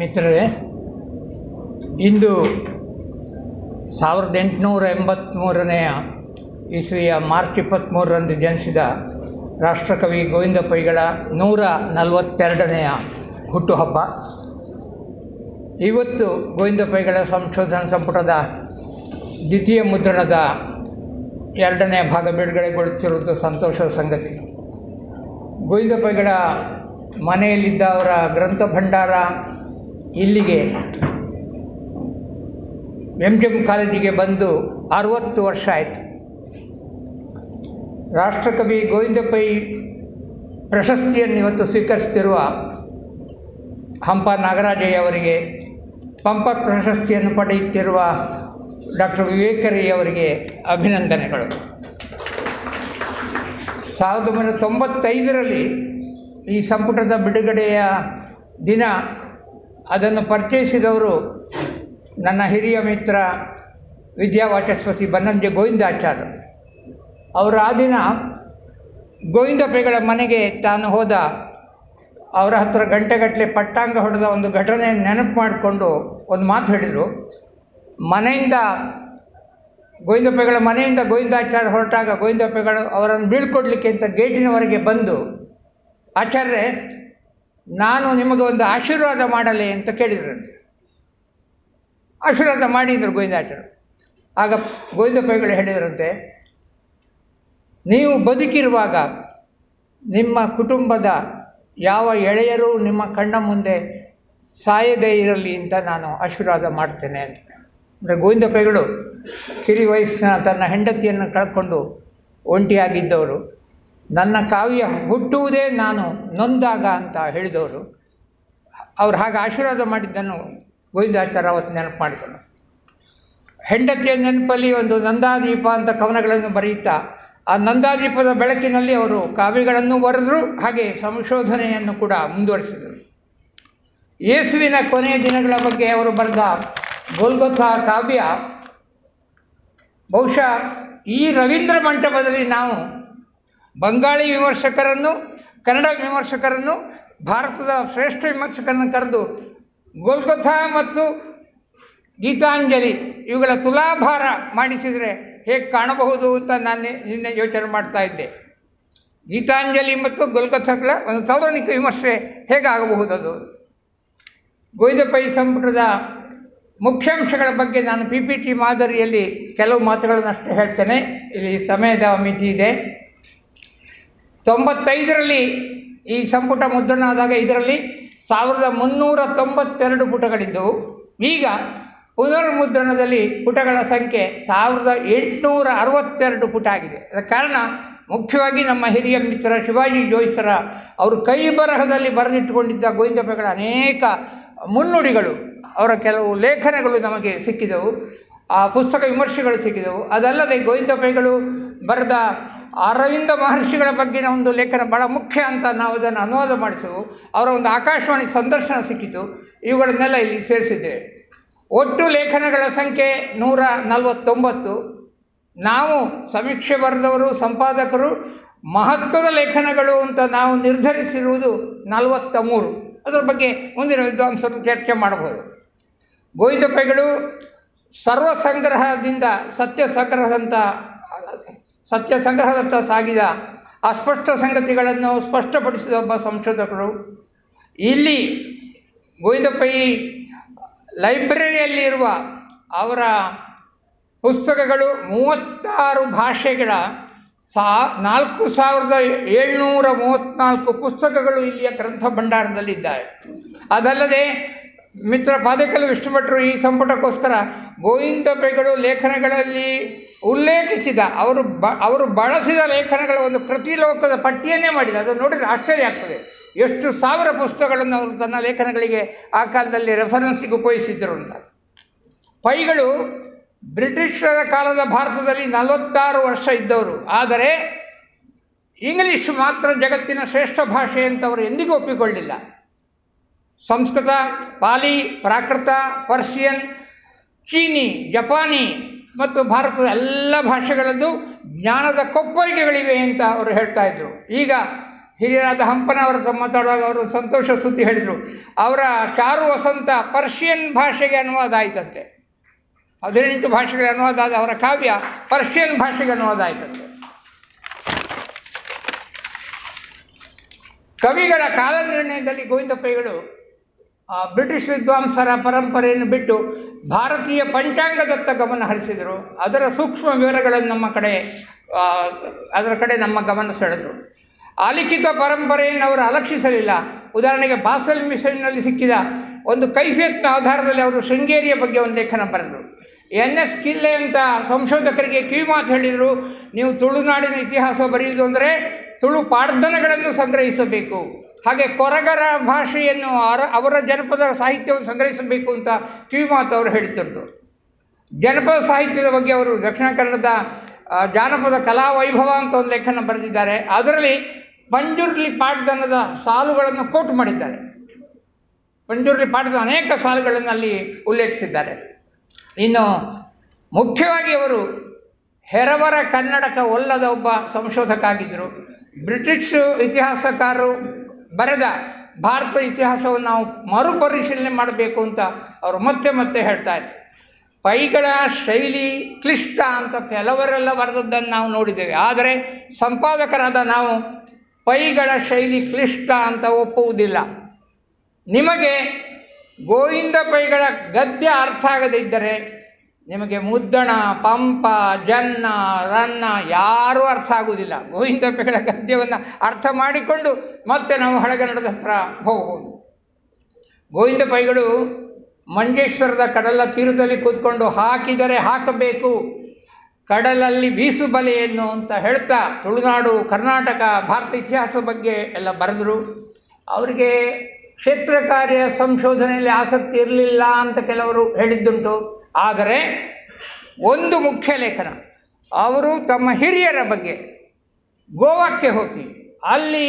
ಮಿತ್ರರೇ, ಇಂದು 1883 ಇಸ್ವಿಯ ಮಾರ್ಚ್ 23ರಂದು ಜನಿಸಿದ ರಾಷ್ಟ್ರಕವಿ ಗೋವಿಂದ ಪೈಗಳ 142ನೇ ಹುಟ್ಟುಹಬ್ಬ. ಇವತ್ತು ಗೋವಿಂದ ಪೈಗಳ ಸಂಶೋಧನಾ ಸಂಪುಟದ ದ್ವಿತೀಯ ಮುದ್ರಣದ 2ನೇ ಭಾಗ ಬಿಡುಗಡೆಗೊಳ್ಳುತ್ತಿರುವುದು ಸಂತೋಷದ ಸಂಗತಿ. ಗೋವಿಂದ ಪೈಗಳ ಮನೆಯಲ್ಲಿದ್ದ ಅವರ ಗ್ರಂಥ ಭಂಡಾರ ಇಲ್ಲಿಗೆ MGM ಕಾಲೇಜಿಗೆ ಬಂದು 60 ವರ್ಷ ಆಯಿತು. ರಾಷ್ಟ್ರಕವಿ ಗೋವಿಂದ ಪೈ ಪ್ರಶಸ್ತಿಯನ್ನು ಇವತ್ತು ಸ್ವೀಕರಿಸುತ್ತಿರುವ ಹಂಪ ನಾಗರಾಜಯ್ಯ ಅವರಿಗೆ, ಪಂಪ ಪ್ರಶಸ್ತಿಯನ್ನು ಪಡೆಯುತ್ತಿರುವ ಡಾಕ್ಟರ್ ವಿವೇಕರೈ ಅವರಿಗೆ ಅಭಿನಂದನೆಗಳು. 1995ರಲ್ಲಿ ಈ ಸಂಪುಟದ ಬಿಡುಗಡೆಯ ದಿನ ಅದನ್ನು ಪರಿಚಯಿಸಿದವರು ನನ್ನ ಹಿರಿಯ ಮಿತ್ರ ವಿದ್ಯಾವಾಚಸ್ಪತಿ ಬನ್ನಂಜೆ ಗೋವಿಂದಾಚಾರ್ಯ ಅವರು. ಆ ದಿನ ಗೋವಿಂದ ಪೈಗಳ ಮನೆಗೆ ತಾನು ಹೋದ, ಅವರ ಹತ್ರ ಗಂಟೆಗಟ್ಟಲೆ ಪಟ್ಟಾಂಗ ಹೊಡೆದ ಒಂದು ಘಟನೆ ನೆನಪು ಮಾಡಿಕೊಂಡು ಒಂದು ಮಾತು ಹೇಳಿದರು. ಗೋವಿಂದ ಪೈಗಳ ಮನೆಯಿಂದ ಗೋವಿಂದಾಚಾರ್ಯ ಹೊರಟಾಗ ಗೋವಿಂದ ಪೈಗಳು ಅವರನ್ನು ಬೀಳ್ಕೊಡ್ಲಿಕ್ಕೆ ಅಂತ ಗೇಟಿನವರೆಗೆ ಬಂದು, ಆಚಾರ್ಯರೇ, ನಾನು ನಿಮಗೆ ಒಂದು ಆಶೀರ್ವಾದ ಮಾಡಲಿ ಅಂತ ಕೇಳಿದ್ರಂತೆ. ಆಶೀರ್ವಾದ ಮಾಡಿದರು ಗೋವಿಂದಾಚಾರ್ಯರು. ಆಗ ಗೋವಿಂದ ಪೈಗಳು ಹೇಳಿದ್ರಂತೆ, ನೀವು ಬದುಕಿರುವಾಗ ನಿಮ್ಮ ಕುಟುಂಬದ ಯಾವ ಎಳೆಯರೂ ನಿಮ್ಮ ಕಣ್ಣ ಮುಂದೆ ಸಾಯದೇ ಇರಲಿ ಅಂತ ನಾನು ಆಶೀರ್ವಾದ ಮಾಡ್ತೇನೆ ಅಂತ. ಅಂದರೆ ಗೋವಿಂದ ಪೈಗಳು ಕಿರಿ ವಯಸ್ಸಿನ ತನ್ನ ಹೆಂಡತಿಯನ್ನು ಕಳ್ಕೊಂಡು ಒಂಟಿಯಾಗಿದ್ದವರು, ನನ್ನ ಕಾವ್ಯ ಹುಟ್ಟುವುದೇ ನಾನು ನೊಂದಾಗ ಅಂತ ಹೇಳಿದವರು. ಅವ್ರು ಹಾಗೆ ಆಶೀರ್ವಾದ ಮಾಡಿದ್ದನ್ನು ಗೋವಿಂದಾಚಾರ್ಯ ಅವತ್ತು ನೆನಪು ಮಾಡಿದರು. ಹೆಂಡತಿಯ ನೆನಪಲ್ಲಿ ಒಂದು ನಂದಾದೀಪ ಅಂತ ಕವನಗಳನ್ನು ಬರೆಯುತ್ತಾ ಆ ನಂದಾದೀಪದ ಬೆಳಕಿನಲ್ಲಿ ಅವರು ಕಾವ್ಯಗಳನ್ನು ಬರೆದರು, ಹಾಗೆ ಸಂಶೋಧನೆಯನ್ನು ಕೂಡ ಮುಂದುವರಿಸಿದರು. ಯೇಸುವಿನ ಕೊನೆಯ ದಿನಗಳ ಬಗ್ಗೆ ಅವರು ಬರೆದ ಗೋಲ್ಗೊಥಾ ಕಾವ್ಯ ಬಹುಶಃ ಈ ರವೀಂದ್ರ ಮಂಟಪದಲ್ಲಿ ನಾವು ಬಂಗಾಳಿ ವಿಮರ್ಶಕರನ್ನು, ಕನ್ನಡ ವಿಮರ್ಶಕರನ್ನು, ಭಾರತದ ಶ್ರೇಷ್ಠ ವಿಮರ್ಶಕರನ್ನು ಕರೆದು ಗೋಲ್ಗೊಥಾ ಮತ್ತು ಗೀತಾಂಜಲಿ ಇವುಗಳ ತುಲಾಭಾರ ಮಾಡಿಸಿದರೆ ಹೇಗೆ ಕಾಣಬಹುದು ಅಂತ ನಾನು ನಿನ್ನೆ ಯೋಚನೆ ಮಾಡ್ತಾ ಇದ್ದೆ. ಗೀತಾಂಜಲಿ ಮತ್ತು ಗೋಲ್ಗೊಥಾಗಳ ಒಂದು ತೌಲನಿಕ ವಿಮರ್ಶೆ ಹೇಗಾಗಬಹುದು ಅದು. ಗೋವಿಂದ ಪೈ ಸಂಪುಟದ ಮುಖ್ಯಾಂಶಗಳ ಬಗ್ಗೆ ನಾನು PPT ಮಾದರಿಯಲ್ಲಿ ಕೆಲವು ಮಾತುಗಳನ್ನಷ್ಟೇ ಹೇಳ್ತೇನೆ, ಇಲ್ಲಿ ಸಮಯದ ಮಿತಿ ಇದೆ. 95ರಲ್ಲಿ ಈ ಸಂಪುಟ ಮುದ್ರಣ ಆದಾಗ ಇದರಲ್ಲಿ 1392 ಪುಟಗಳಿದ್ದವು. ಈಗ ಪುನರ್ಮುದ್ರಣದಲ್ಲಿ ಪುಟಗಳ ಸಂಖ್ಯೆ 1862 ಪುಟ ಆಗಿದೆ. ಅದಕ್ಕೆ ಕಾರಣ ಮುಖ್ಯವಾಗಿ ನಮ್ಮ ಹಿರಿಯ ಮಿತ್ರ ಶಿವಾಜಿ ಜೋಯಿಸರ ಅವರು ಕೈ ಬರಹದಲ್ಲಿ ಬರೆದಿಟ್ಟುಕೊಂಡಿದ್ದ ಗೋವಿಂದ ಪೈಗಳ ಅನೇಕ ಮುನ್ನುಡಿಗಳು, ಅವರ ಕೆಲವು ಲೇಖನಗಳು ನಮಗೆ ಸಿಕ್ಕಿದವು, ಆ ಪುಸ್ತಕ ವಿಮರ್ಶೆಗಳು ಸಿಕ್ಕಿದವು. ಅದಲ್ಲದೆ ಗೋವಿಂದ ಪೈಗಳು ಬರೆದ ಅರವಿಂದ ಮಹರ್ಷಿಗಳ ಬಗ್ಗಿನ ಒಂದು ಲೇಖನ ಭಾಳ ಮುಖ್ಯ ಅಂತ ನಾವು ಅದನ್ನು ಅನುವಾದ ಮಾಡಿಸೆವು. ಅವರ ಒಂದು ಆಕಾಶವಾಣಿ ಸಂದರ್ಶನ ಸಿಕ್ಕಿತು. ಇವುಗಳನ್ನೆಲ್ಲ ಇಲ್ಲಿ ಸೇರಿಸಿದ್ದೇವೆ. ಒಟ್ಟು ಲೇಖನಗಳ ಸಂಖ್ಯೆ 149. ನಾವು ಸಮೀಕ್ಷೆ ಬರೆದವರು, ಸಂಪಾದಕರು, ಮಹತ್ವದ ಲೇಖನಗಳು ಅಂತ ನಾವು ನಿರ್ಧರಿಸಿರುವುದು 43. ಅದರ ಬಗ್ಗೆ ಮುಂದಿನ ವಿದ್ವಾಂಸರು ಚರ್ಚೆ ಮಾಡಬಹುದು. ಗೋವಿಂದ ಪೈಗಳು ಸರ್ವ ಸಂಗ್ರಹದಿಂದ ಸತ್ಯ ಸಂಗ್ರಹದತ್ತ ಸಾಗಿದ ಅಸ್ಪಷ್ಟ ಸಂಗತಿಗಳನ್ನು ಸ್ಪಷ್ಟಪಡಿಸಿದ ಒಬ್ಬ ಸಂಶೋಧಕರು. ಇಲ್ಲಿ ಗೋವಿಂದ ಪೈ ಲೈಬ್ರರಿಯಲ್ಲಿರುವ ಅವರ ಪುಸ್ತಕಗಳು 36 ಭಾಷೆಗಳ 4734 ಪುಸ್ತಕಗಳು ಇಲ್ಲಿಯ ಗ್ರಂಥ ಭಂಡಾರದಲ್ಲಿದ್ದಾವೆ. ಅದಲ್ಲದೆ ಮಿತ್ರ ಪಾದೇಕಲ್ ವಿಷ್ಣು ಭಟ್ರು ಈ ಸಂಪುಟಕ್ಕೋಸ್ಕರ ಗೋವಿಂದ ಪೈಗಳು ಲೇಖನಗಳಲ್ಲಿ ಉಲ್ಲೇಖಿಸಿದ ಅವರು ಬಳಸಿದ ಲೇಖನಗಳ ಒಂದು ಕೃತಿಲೋಕದ ಪಟ್ಟಿಯನ್ನೇ ಮಾಡಿದ. ಅದನ್ನು ನೋಡಿದರೆ ಆಶ್ಚರ್ಯ ಆಗ್ತದೆ, ಎಷ್ಟು ಸಾವಿರ ಪುಸ್ತಕಗಳನ್ನು ಅವರು ತನ್ನ ಲೇಖನಗಳಿಗೆ ಆ ಕಾಲದಲ್ಲಿ ರೆಫರೆನ್ಸಿಗೆ ಉಪಯೋಗಿಸಿದ್ದರು ಅಂತ. ಪೈಗಳು ಬ್ರಿಟಿಷರ ಕಾಲದ ಭಾರತದಲ್ಲಿ 46 ವರ್ಷ ಇದ್ದವರು. ಆದರೆ ಇಂಗ್ಲೀಷ್ ಮಾತ್ರ ಜಗತ್ತಿನ ಶ್ರೇಷ್ಠ ಭಾಷೆ ಅಂತ ಅವರು ಎಂದಿಗೂ ಒಪ್ಪಿಕೊಳ್ಳಿಲ್ಲ. ಸಂಸ್ಕೃತ, ಪಾಲಿ, ಪ್ರಾಕೃತ, ಪರ್ಷಿಯನ್, ಚೀನಿ, ಜಪಾನಿ ಮತ್ತು ಭಾರತದ ಎಲ್ಲ ಭಾಷೆಗಳದ್ದು ಜ್ಞಾನದ ಕೊಪ್ಪರಿಗೆಗಳಿವೆ ಅಂತ ಅವರು ಹೇಳ್ತಾ ಇದ್ದರು. ಈಗ ಹಿರಿಯರಾದ ಹಂಪನವರ ಹತ್ರ ಮಾತಾಡುವಾಗ ಅವರು ಸಂತೋಷ ಸುದ್ದಿ ಹೇಳಿದರು. ಅವರ ಚಾರು ವಸಂತ ಪರ್ಷಿಯನ್ ಭಾಷೆಗೆ ಅನುವಾದ ಆಯ್ತಂತೆ. 18 ಭಾಷೆಗೆ ಅನುವಾದ ಆದ ಅವರ ಕಾವ್ಯ ಪರ್ಷಿಯನ್ ಭಾಷೆಗೆ ಅನುವಾದ ಆಯ್ತಂತೆ. ಕವಿಗಳ ಕಾಲನಿರ್ಣಯದಲ್ಲಿ ಗೋವಿಂದ ಪೈಗಳು ಬ್ರಿಟಿಷ್ ವಿದ್ವಾಂಸರ ಪರಂಪರೆಯನ್ನು ಬಿಟ್ಟು ಭಾರತೀಯ ಪಂಚಾಂಗದತ್ತ ಗಮನ ಹರಿಸಿದರು. ಅದರ ಸೂಕ್ಷ್ಮ ವಿವರಗಳನ್ನು ಅದರ ಕಡೆ ನಮ್ಮ ಗಮನ ಸೆಳೆದರು. ಅಲಿಖಿತ ಪರಂಪರೆಯನ್ನು ಅವರು ಅಲಕ್ಷಿಸಲಿಲ್ಲ. ಉದಾಹರಣೆಗೆ ಬಾಸಲ್ ಮಿಷನ್ನಲ್ಲಿ ಸಿಕ್ಕಿದ ಒಂದು ಕೈಫಿಯತ್ನ ಆಧಾರದಲ್ಲಿ ಅವರು ಶೃಂಗೇರಿಯ ಬಗ್ಗೆ ಒಂದು ಲೇಖನ ಬರೆದರು. NS ಕಿಲ್ಲೆ ಅಂತ ಸಂಶೋಧಕರಿಗೆ ಕಿವಿಮಾತು ಹೇಳಿದರು, ನೀವು ತುಳುನಾಡಿನ ಇತಿಹಾಸ ಬರೆಯುವುದು ಅಂದರೆ ತುಳು ಪಾಡ್ದನಗಳನ್ನು ಸಂಗ್ರಹಿಸಬೇಕು, ಹಾಗೆ ಕೊರಗರ ಭಾಷೆಯನ್ನು ಅವರ ಜನಪದ ಸಾಹಿತ್ಯವನ್ನು ಸಂಗ್ರಹಿಸಬೇಕು ಅಂತ ಕಿವಿಮಾತು ಅವರು ಹೇಳ್ತಿದ್ರು. ಜನಪದ ಸಾಹಿತ್ಯದ ಬಗ್ಗೆ ಅವರು ದಕ್ಷಿಣ ಕನ್ನಡದ ಜಾನಪದ ಕಲಾವೈಭವ ಅಂತ ಒಂದು ಲೇಖನ ಬರೆದಿದ್ದಾರೆ. ಅದರಲ್ಲಿ ಪಂಜುರ್ಲಿ ಪಾಡ್ದನದ ಸಾಲುಗಳನ್ನು ಕೋಟ್ ಮಾಡಿದ್ದಾರೆ. ಪಂಜುರ್ಲಿ ಪಾಠದ ಅನೇಕ ಸಾಲುಗಳನ್ನು ಅಲ್ಲಿ ಉಲ್ಲೇಖಿಸಿದ್ದಾರೆ. ಇನ್ನು ಮುಖ್ಯವಾಗಿ ಅವರು ಹೆರವರ ಕನ್ನಡಕ ಒಲ್ಲದ ಒಬ್ಬ ಸಂಶೋಧಕ ಆಗಿದ್ದರು. ಬ್ರಿಟಿಷ್ ಇತಿಹಾಸಕಾರರು ಬರೆದ ಭಾರತದ ಇತಿಹಾಸವನ್ನು ನಾವು ಮರುಪರಿಶೀಲನೆ ಮಾಡಬೇಕು ಅಂತ ಅವರು ಮತ್ತೆ ಮತ್ತೆ ಹೇಳ್ತಾ ಇದ್ದಾರೆ. ಪೈಗಳ ಶೈಲಿ ಕ್ಲಿಷ್ಟ ಅಂತ ಕೆಲವರೆಲ್ಲ ಬರೆದದ್ದನ್ನು ನಾವು ನೋಡಿದ್ದೇವೆ. ಆದರೆ ಸಂಪಾದಕರಾದ ನಾವು ಪೈಗಳ ಶೈಲಿ ಕ್ಲಿಷ್ಟ ಅಂತ ಒಪ್ಪುವುದಿಲ್ಲ. ನಿಮಗೆ ಗೋವಿಂದ ಪೈಗಳ ಗದ್ಯ ಅರ್ಥ ಆಗದಿದ್ದರೆ ನಿಮಗೆ ಮುದ್ದಣ, ಪಂಪ, ಜನ್ನ, ರನ್ನ ಯಾರೂ ಅರ್ಥ ಆಗುವುದಿಲ್ಲ. ಗೋವಿಂದ ಪೈಗಳ ಗದ್ಯವನ್ನು ಅರ್ಥ ಮಾಡಿಕೊಂಡು ಮತ್ತೆ ನಾವು ಹಳೆಗನ್ನಡದ ಹತ್ರ ಹೋಗಬಹುದು. ಗೋವಿಂದ ಪೈಗಳು ಮಂಜೇಶ್ವರದ ಕಡಲ ತೀರದಲ್ಲಿ ಕೂತ್ಕೊಂಡು ಹಾಕಿದರೆ ಹಾಕಬೇಕು, ಕಡಲಲ್ಲಿ ಬೀಸು ಬಲೆಯನ್ನು ಅಂತ ಹೇಳ್ತಾ ತುಳುನಾಡು, ಕರ್ನಾಟಕ, ಭಾರತ ಇತಿಹಾಸ ಬಗ್ಗೆ ಎಲ್ಲ ಬರೆದರು. ಅವರಿಗೆ ಕ್ಷೇತ್ರ ಕಾರ್ಯ ಸಂಶೋಧನೆಯಲ್ಲಿ ಆಸಕ್ತಿ ಇರಲಿಲ್ಲ ಅಂತ ಕೆಲವರು ಹೇಳಿದ್ದುಂಟು. ಆದರೆ ಒಂದು ಮುಖ್ಯ ಲೇಖನ, ಅವರು ತಮ್ಮ ಹಿರಿಯರ ಬಗ್ಗೆ ಗೋವಾಕ್ಕೆ ಹೋಗಿ ಅಲ್ಲಿ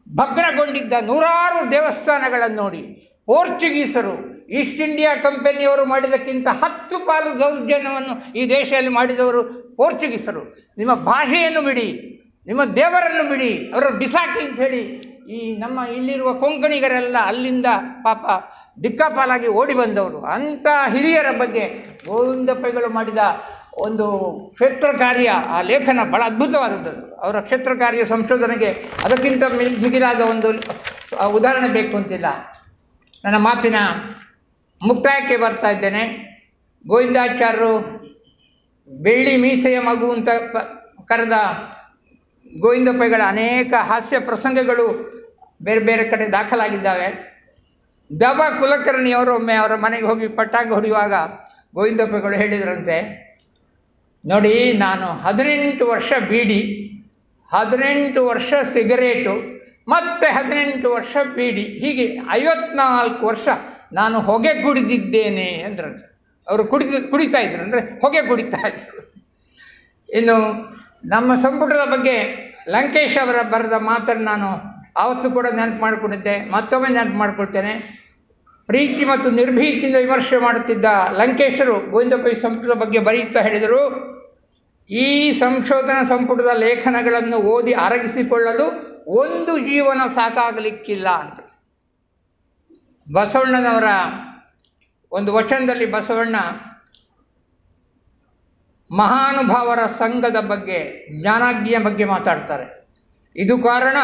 ಭಗ್ನಗೊಂಡಿದ್ದ ನೂರಾರು ದೇವಸ್ಥಾನಗಳನ್ನು ನೋಡಿ, ಪೋರ್ಚುಗೀಸರು ಈಸ್ಟ್ ಇಂಡಿಯಾ ಕಂಪನಿಯವರು ಮಾಡಿದ್ದಕ್ಕಿಂತ 10 ಪಾಲು ದೌರ್ಜನ್ಯವನ್ನು ಈ ದೇಶದಲ್ಲಿ ಮಾಡಿದವರು ಪೋರ್ಚುಗೀಸರು. ನಿಮ್ಮ ಭಾಷೆಯನ್ನು ಬಿಡಿ, ನಿಮ್ಮ ದೇವರನ್ನು ಬಿಡಿ, ಅವರನ್ನು ಬಿಸಾಕಿ ಅಂಥೇಳಿ ಈ ನಮ್ಮ ಇಲ್ಲಿರುವ ಕೊಂಕಣಿಗರೆಲ್ಲ ಅಲ್ಲಿಂದ ಪಾಪ ದಿಕ್ಕಾಪಾಲಾಗಿ ಓಡಿ ಬಂದವರು. ಅಂಥ ಹಿರಿಯರ ಬಗ್ಗೆ ಗೋವಿಂದ ಪೈಗಳು ಮಾಡಿದ ಒಂದು ಕ್ಷೇತ್ರ ಕಾರ್ಯ, ಆ ಲೇಖನ ಭಾಳ ಅದ್ಭುತವಾದದ್ದು. ಅವರ ಕ್ಷೇತ್ರ ಕಾರ್ಯ ಸಂಶೋಧನೆಗೆ ಅದಕ್ಕಿಂತ ಮಿಗಿಲಾದ ಒಂದು ಉದಾಹರಣೆ ಬೇಕು ಅಂತಿಲ್ಲ. ನನ್ನ ಮಾತಿನ ಮುಕ್ತಾಯಕ್ಕೆ ಬರ್ತಾ ಇದ್ದೇನೆ. ಗೋವಿಂದಾಚಾರ್ಯರು ಬೆಳ್ಳಿ ಮೀಸೆಯ ಮಗು ಅಂತ ಕರೆದ ಗೋವಿಂದ ಪೈಗಳ ಅನೇಕ ಹಾಸ್ಯ ಪ್ರಸಂಗಗಳು ಬೇರೆ ಬೇರೆ ಕಡೆ ದಾಖಲಾಗಿದ್ದಾವೆ. ದಬ ಕುಲಕರ್ಣಿಯವರು ಒಮ್ಮೆ ಅವರ ಮನೆಗೆ ಹೋಗಿ ಪಟ್ಟಾಂಗ ಹೊಡೆಯುವಾಗ ಗೋವಿಂದ ಪೈಗಳು ಹೇಳಿದ್ರಂತೆ, ನೋಡಿ, ನಾನು 18 ವರ್ಷ ಬೀಡಿ, 18 ವರ್ಷ ಸಿಗರೇಟು, ಮತ್ತೆ 18 ವರ್ಷ ಬೀಡಿ, ಹೀಗೆ 54 ವರ್ಷ ನಾನು ಹೊಗೆ ಕುಡಿದಿದ್ದೇನೆ ಅಂದ್ರಂತೆ. ಅವರು ಕುಡಿತಾ ಇದ್ರು, ಅಂದರೆ ಹೊಗೆ ಕುಡಿತಾ ಇದ್ರು. ಇನ್ನು ನಮ್ಮ ಸಂಪುಟದ ಬಗ್ಗೆ ಲಂಕೇಶ್ ಅವರ ಬರೆದ ಮಾತನ್ನು ನಾನು ಆವತ್ತು ಕೂಡ ನೆನಪು ಮಾಡಿಕೊಂಡಿದ್ದೆ, ಮತ್ತೊಮ್ಮೆ ನೆನಪು ಮಾಡಿಕೊಳ್ತೇನೆ. ಪ್ರೀತಿ ಮತ್ತು ನಿರ್ಭೀತಿಯಿಂದ ವಿಮರ್ಶೆ ಮಾಡುತ್ತಿದ್ದ ಲಂಕೇಶರು ಗೋವಿಂದ ಪೈ ಸಂಪುಟದ ಬಗ್ಗೆ ಬರೆಯುತ್ತಾ ಹೇಳಿದರು, ಈ ಸಂಶೋಧನಾ ಸಂಪುಟದ ಲೇಖನಗಳನ್ನು ಓದಿ ಅರಗಿಸಿಕೊಳ್ಳಲು ಒಂದು ಜೀವನ ಸಾಕಾಗಲಿಕ್ಕಿಲ್ಲ ಅಂತ. ಬಸವಣ್ಣನವರ ಒಂದು ವಚನದಲ್ಲಿ ಬಸವಣ್ಣ ಮಹಾನುಭಾವರ ಸಂಘದ ಬಗ್ಗೆ, ಜ್ಞಾನಾಗ್ನಿಯ ಬಗ್ಗೆ ಮಾತಾಡ್ತಾರೆ. ಇದು ಕಾರಣ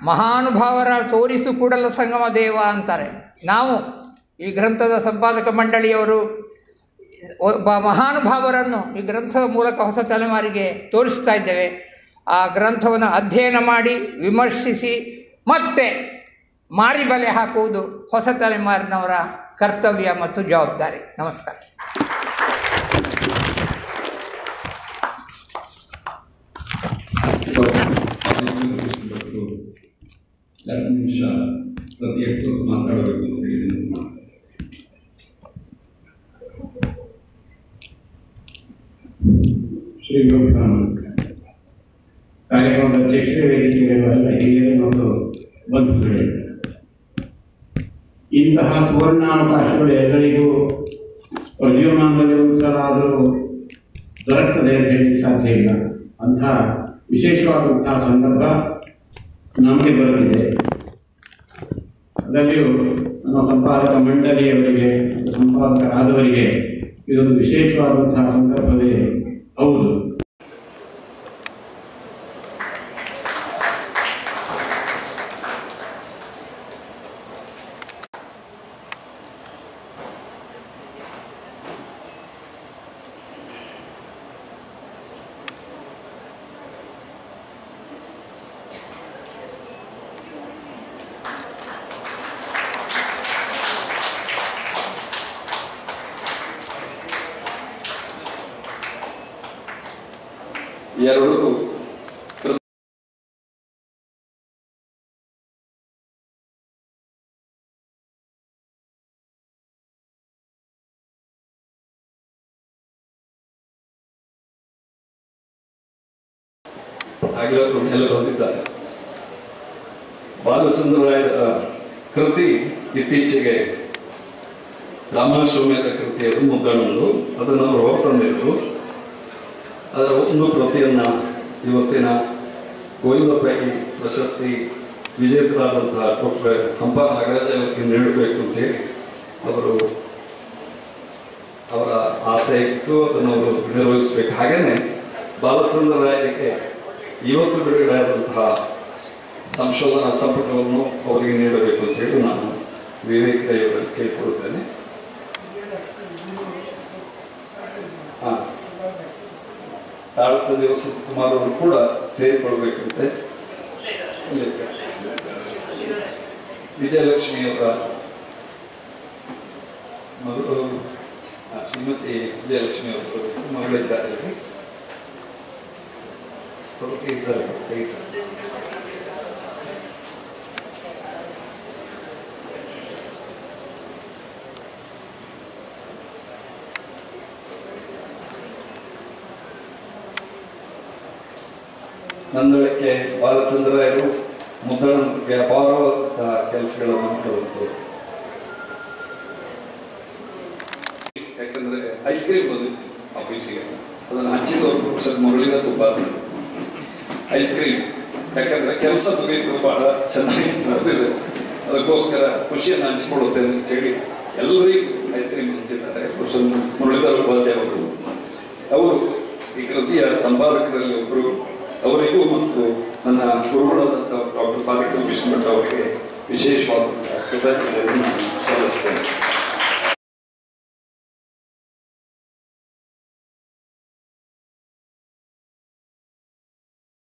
ಮಹಾನುಭಾವರ ತೋರಿಸು ಕೂಡಲ ಸಂಗಮ ದೇವ ಅಂತಾರೆ. ನಾವು ಈ ಗ್ರಂಥದ ಸಂಪಾದಕ ಮಂಡಳಿಯವರು ಒಬ್ಬ ಮಹಾನುಭಾವರನ್ನು ಈ ಗ್ರಂಥದ ಮೂಲಕ ಹೊಸ ತಲೆಮಾರಿಗೆ ತೋರಿಸ್ತಾ ಇದ್ದೇವೆ. ಆ ಗ್ರಂಥವನ್ನು ಅಧ್ಯಯನ ಮಾಡಿ ವಿಮರ್ಶಿಸಿ ಮತ್ತೆ ಮಾರಿ ಬಲೆ ಹಾಕುವುದು ಹೊಸ ತಲೆಮಾರಿನವರ ಕರ್ತವ್ಯ ಮತ್ತು ಜವಾಬ್ದಾರಿ. ನಮಸ್ಕಾರ. ನಿಮಿಷ ಪ್ರತಿ 8 ಮಾತಾಡಬೇಕು ಅಂತ ಹೇಳಿ ಶ್ರೀ ಕಾರ್ಯಕ್ರಮದ ಅಧ್ಯಕ್ಷರೇ, ವೇದಿಕೆಯಲ್ಲಿರುವ ಹಿರಿಯರು ಮತ್ತು ಬಂಧುಗಳೇ, ಇಂತಹ ಸುವರ್ಣಾವಕಾಶಗಳು ಎಲ್ಲರಿಗೂ ಜೀವಮಾನದಲ್ಲಿ ಒಂದು ಸಲ ಆದರೂ ದೊರಕ್ತದೆ ಅಂತ ಹೇಳಿ ಸಾಧ್ಯ ಇಲ್ಲ. ಅಂಥ ವಿಶೇಷವಾದಂತಹ ಸಂದರ್ಭ ನಮಗೆ ಬರೆದಿದೆ. ಅದರಲ್ಲಿಯೂ ನಮ್ಮ ಸಂಪಾದಕ ಮಂಡಳಿಯವರಿಗೆ, ಸಂಪಾದಕರಾದವರಿಗೆ ಇದೊಂದು ವಿಶೇಷವಾದಂತಹ ಸಂದರ್ಭವೇ ಹೌದು. ಎರಡು ಆಗಿರೋರು ಎಲ್ಲರೂ ಹೊಂದಿದ್ದಾರೆ. ಬಾಲಚಂದ್ರರಾಯರ ಕೃತಿ ಇತ್ತೀಚೆಗೆ ರಾಮಾಶ್ವಮೇಧ ಕೃತಿಯರು ಮುದ್ದಣ್ಣಂದು ಅದನ್ನು ಅವರು ಹೊರತಂದಿದ್ರು. ಅದರ ಒಂದು ಪ್ರತಿಯನ್ನು ಇವತ್ತಿನ ಗೋವಿಂದ ಪೈ ಪ್ರಶಸ್ತಿ ವಿಜೇತರಾದಂತಹ ಡಾಕ್ಟರ್ ಹಂಪ ನಾಗರಾಜ ಅವರಿಗೆ ನೀಡಬೇಕು ಅಂತೇಳಿ ಅವರ ಆಸೆ ಇತ್ತು. ಅದನ್ನು ಅವರು ನಿರ್ವಹಿಸಬೇಕು. ಹಾಗೆಯೇ ಬಾಲಚಂದ್ರರಾಯರಿಗೆ ಇವತ್ತು ಬಿಡುಗಡೆಯಾದಂತಹ ಸಂಶೋಧನಾ ಸಂಪುಟವನ್ನು ಅವರಿಗೆ ನೀಡಬೇಕು ಅಂತೇಳಿ ನಾನು ವಿವೇಕ್ ಅವರಲ್ಲಿ ಕೇಳಿಕೊಳ್ಳುತ್ತೇನೆ. ತಾಳದ ದಿವಸ ಕುಮಾರ್ ಅವರು ಕೂಡ ಸೇರಿಕೊಳ್ಬೇಕಂತೆ. ವಿಜಯಲಕ್ಷ್ಮಿಯವರ ಮಗಳು ಶ್ರೀಮತಿ ವಿಜಯಲಕ್ಷ್ಮಿ ಅವರು ಮಗಳಿದ್ದಾರೆ. ನಂದಳಕ್ಕೆ ಬಾಲಚಂದ್ರರಾಯರು ಮುದ್ದಣ್ಣನಿಗೆ ಅಪಾರವಾದಂತಹ ಕೆಲಸಗಳನ್ನು ಮಾಡುವಂಥದ್ದು. ಯಾಕಂದ್ರೆ ಐಸ್ ಕ್ರೀಮ್ ಬಂದಿತ್ತು ಆಫೀಸಿಗೆ, ಅದನ್ನು ಹಂಚಿದವರು professor Muralidhar Upadhyaya. Ice cream ಯಾಕಂದ್ರೆ ಕೆಲಸ ಮುಗಿಯಿತು, ಬಹಳ ಚೆನ್ನಾಗಿ ನಡೆದಿದೆ, ಅದಕ್ಕೋಸ್ಕರ ಖುಷಿಯನ್ನು ಹಂಚಿಕೊಳ್ಳುತ್ತೇನೆ ಅಂತ ಹೇಳಿ ಎಲ್ಲರಿಗೂ ಐಸ್ ಕ್ರೀಮ್ ಹಂಚಿದ್ದಾರೆ ಪ್ರೊಫೆಸರ್ ಮುರಳೀಧರ್ ಉಪಾಧ್ಯಾಯ ಅವರು ಈ ಕೃತಿಯ ಸಂಪಾದಕರಲ್ಲಿ ಒಬ್ಬರು. ಅವರಿಗೂ ಮತ್ತು ನನ್ನ ಗುರುಗಳಾದಂಥ ಡಾಕ್ಟರ್ ಪಾಲಿಕ ವಿಷ್ಣುಭಟ್ ಅವರಿಗೆ ವಿಶೇಷವಾದಂತಹ ಕೃತಜ್ಞತೆಯನ್ನು ಸಲ್ಲಿಸ್ತೇನೆ.